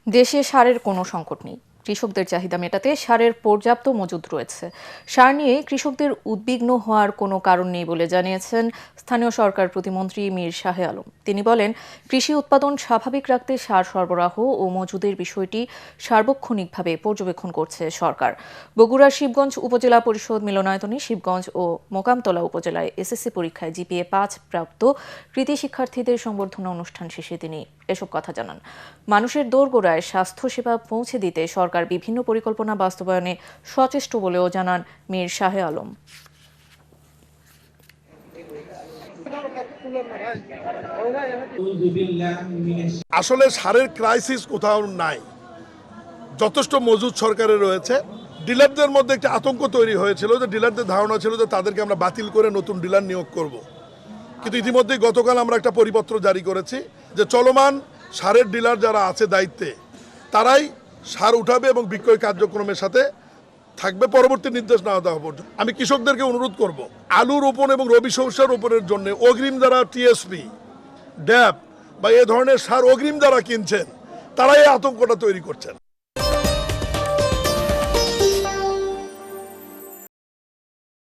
দেশে সারের কোনো সংকট নেই। কৃষকদের চাহিদা মেটাতে সারের পর্যাপ্ত মজুদ রয়েছে। সার নিয়ে কৃষকদের উদ্বিগ্ন হওয়ার কোনো কারণ নেই বলে জানিয়েছেন স্থানীয় সরকার প্রতিমন্ত্রী মীর শাহে আলম। তিনি বলেন, কৃষি উৎপাদন স্বাভাবিক রাখতে সার সরবরাহ ও মজুদের বিষয়টি সার্বক্ষণিকভাবে পর্যবেক্ষণ করছে সরকার। বগুড়ার শিবগঞ্জ উপজেলা পরিষদ মিলনায়তনে শিবগঞ্জ ও মোকামতলা উপজেলায় এসএসসি পরীক্ষায় জিপিএ 5 প্রাপ্ত কৃতি শিক্ষার্থীদের সংবর্ধনা অনুষ্ঠান শেষে তিনি এসব কথা জানান। মানুষের দোরগোড়ায় স্বাস্থ্যসেবা পৌঁছে দিতে সরকার বিভিন্ন পরিকল্পনা বাস্তবায়নে সচেষ্ট বলেও জানান মীর শাহে আলম। আসলে সারের ক্রাইসিস কোথাও নাই, যথেষ্ট মজুদ সরকারের রয়েছে। ডিলারদের মধ্যে একটা আতঙ্ক তৈরি হয়েছিল যে ডিলারদের ধারণা ছিল যে তাদেরকে আমরা বাতিল করে নতুন ডিলার নিয়োগ করব। কিন্তু ইতিমধ্যেই গতকাল আমরা একটা পরিপত্র জারি করেছি যে চলমান সারের ডিলার যারা আছে দায়িত্বে তারাই সার উঠাবে এবং বিক্রয় কার্যক্রমের সাথে থাকবে পরবর্তী নির্দেশ না দেওয়া পর্যন্ত। আমি কৃষকদেরকে অনুরোধ করব, আলু রোপণ এবং রবি শস্যের রোপণের জন্য অগ্রিম যারা টিএসপি, ড্যাপ বা এ ধরনের সার অগ্রিম যারা কিনছেন তারাই এই আতঙ্কটা তৈরি করছেন।